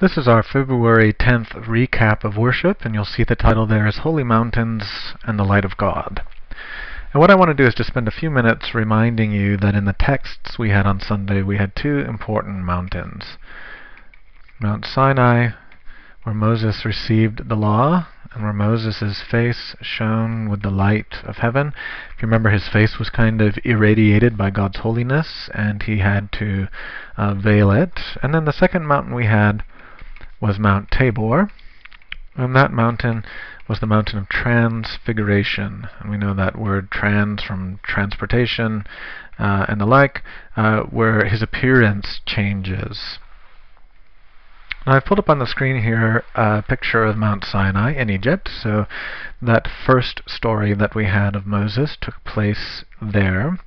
This is our February 10th recap of worship, and you'll see the title there is Holy Mountains and the Light of God. And what I want to do is just spend a few minutes reminding you that in the texts we had on Sunday, we had two important mountains. Mount Sinai, where Moses received the law, and where Moses' face shone with the light of heaven. If you remember, his face was kind of irradiated by God's holiness, and he had to veil it. And then the second mountain we had was Mount Tabor, and that mountain was the mountain of transfiguration. And we know that word trans from transportation and the like, where his appearance changes. Now I've pulled up on the screen here a picture of Mount Sinai in Egypt. So that first story that we had of Moses took place there.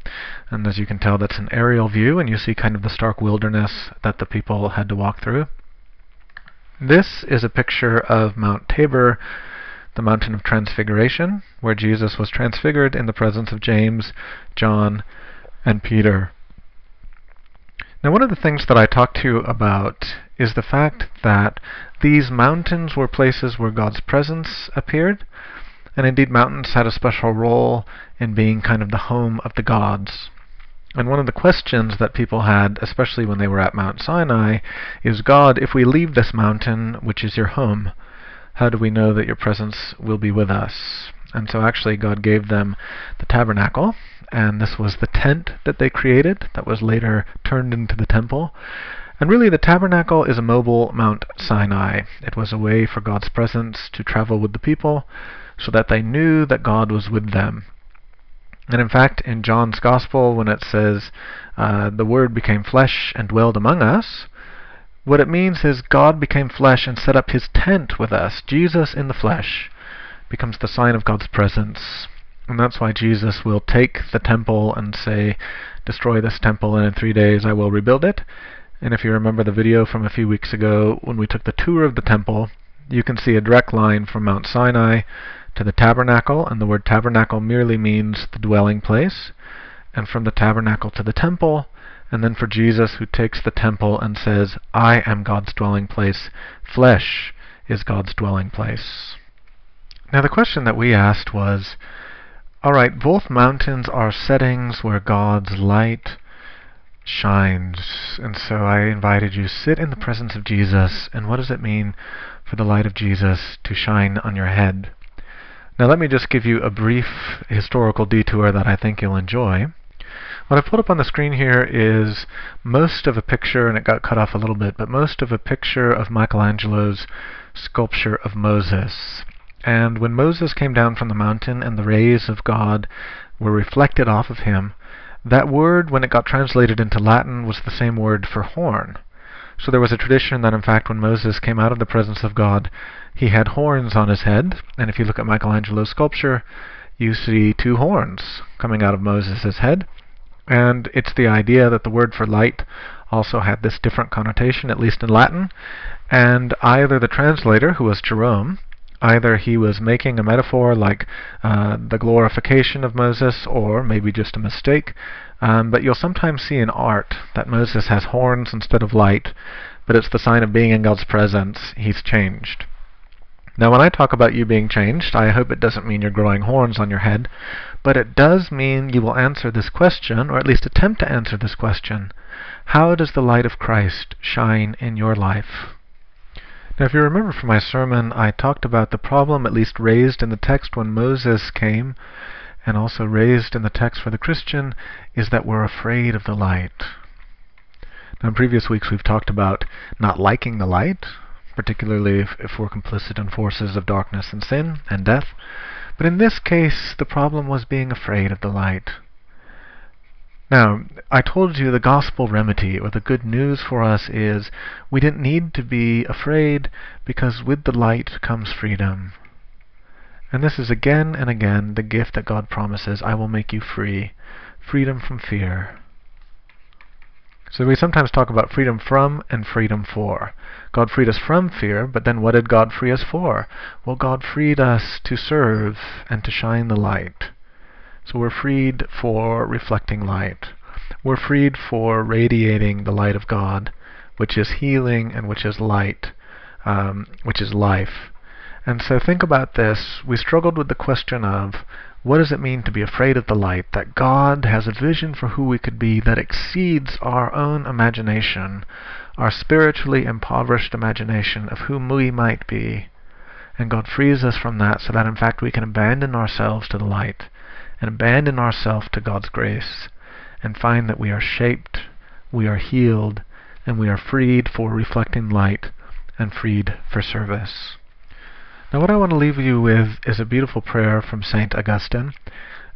And as you can tell, that's an aerial view, and you see kind of the stark wilderness that the people had to walk through. This is a picture of Mount Tabor, the mountain of transfiguration, where Jesus was transfigured in the presence of James, John, and Peter. Now, one of the things that I talked to you about is the fact that these mountains were places where God's presence appeared, and indeed mountains had a special role in being kind of the home of the gods. And one of the questions that people had, especially when they were at Mount Sinai, is, God, if we leave this mountain, which is your home, how do we know that your presence will be with us? And so actually God gave them the tabernacle, and this was the tent that they created that was later turned into the temple. And really the tabernacle is a mobile Mount Sinai. It was a way for God's presence to travel with the people so that they knew that God was with them. And in fact, in John's Gospel, when it says, the Word became flesh and dwelled among us, what it means is God became flesh and set up his tent with us. Jesus in the flesh becomes the sign of God's presence. And that's why Jesus will take the temple and say, destroy this temple, and in 3 days I will rebuild it. And if you remember the video from a few weeks ago, when we took the tour of the temple, you can see a direct line from Mount Sinai to the tabernacle, and the word tabernacle merely means the dwelling place, and from the tabernacle to the temple, and then for Jesus, who takes the temple and says, I am God's dwelling place, flesh is God's dwelling place. Now the question that we asked was, alright, both mountains are settings where God's light shines, and so I invited you, sit in the presence of Jesus, and what does it mean for the light of Jesus to shine on your head? Now let me just give you a brief historical detour that I think you'll enjoy. What I've put up on the screen here is most of a picture, and it got cut off a little bit, but most of a picture of Michelangelo's sculpture of Moses. And when Moses came down from the mountain and the rays of God were reflected off of him, that word, when it got translated into Latin, was the same word for horn. So there was a tradition that, in fact, when Moses came out of the presence of God, he had horns on his head. And if you look at Michelangelo's sculpture, you see two horns coming out of Moses' head. And it's the idea that the word for light also had this different connotation, at least in Latin. And either the translator, who was Jerome, either he was making a metaphor like the glorification of Moses, or maybe just a mistake. But you'll sometimes see in art that Moses has horns instead of light, but it's the sign of being in God's presence. He's changed. Now when I talk about you being changed, I hope it doesn't mean you're growing horns on your head, but it does mean you will answer this question, or at least attempt to answer this question. How does the light of Christ shine in your life? Now if you remember from my sermon, I talked about the problem at least raised in the text when Moses came, and also raised in the text for the Christian, is that we're afraid of the light. Now in previous weeks we've talked about not liking the light, particularly if we're complicit in forces of darkness and sin and death. But in this case, the problem was being afraid of the light. Now, I told you the gospel remedy, or the good news for us, is we didn't need to be afraid, because with the light comes freedom. And this is again and again the gift that God promises, I will make you free. Freedom from fear. So we sometimes talk about freedom from and freedom for. God freed us from fear, but then what did God free us for? Well, God freed us to serve and to shine the light. So we're freed for reflecting light. We're freed for radiating the light of God, which is healing and which is light, which is life. And so think about this. We struggled with the question of, what does it mean to be afraid of the light? That God has a vision for who we could be that exceeds our own imagination, our spiritually impoverished imagination of whom we might be. And God frees us from that so that in fact we can abandon ourselves to the light and abandon ourselves to God's grace and find that we are shaped, we are healed, and we are freed for reflecting light and freed for service. Now what I want to leave you with is a beautiful prayer from St. Augustine.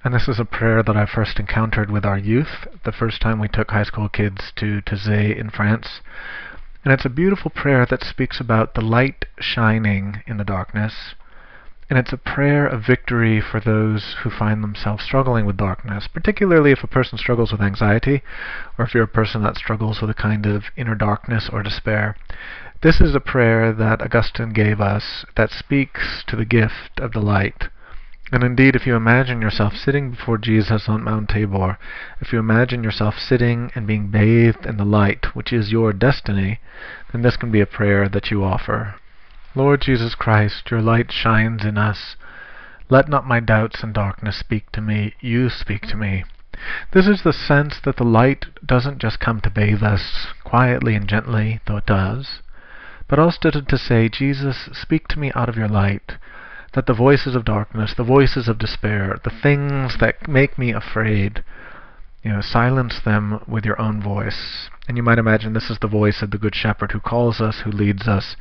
And this is a prayer that I first encountered with our youth the first time we took high school kids to Taizé in France. And it's a beautiful prayer that speaks about the light shining in the darkness. And it's a prayer of victory for those who find themselves struggling with darkness, particularly if a person struggles with anxiety, or if you're a person that struggles with a kind of inner darkness or despair. This is a prayer that Augustine gave us that speaks to the gift of the light. And indeed, if you imagine yourself sitting before Jesus on Mount Tabor, if you imagine yourself sitting and being bathed in the light, which is your destiny, then this can be a prayer that you offer. Lord Jesus Christ, your light shines in us. Let not my doubts and darkness speak to me. You speak to me. This is the sense that the light doesn't just come to bathe us quietly and gently, though it does, but also to say, Jesus, speak to me out of your light, that the voices of darkness, the voices of despair, the things that make me afraid, silence them with your own voice. And you might imagine this is the voice of the Good Shepherd who calls us, who leads us,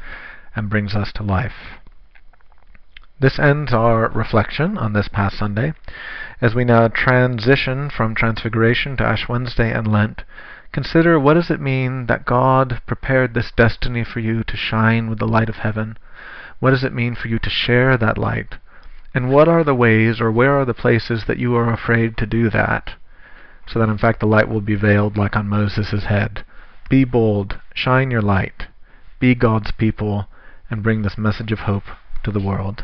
and brings us to life. This ends our reflection on this past Sunday. As we now transition from Transfiguration to Ash Wednesday and Lent, consider, what does it mean that God prepared this destiny for you to shine with the light of heaven? What does it mean for you to share that light? And what are the ways, or where are the places that you are afraid to do that? So that in fact the light will be veiled like on Moses' head. Be bold, shine your light, be God's people, and bring this message of hope to the world.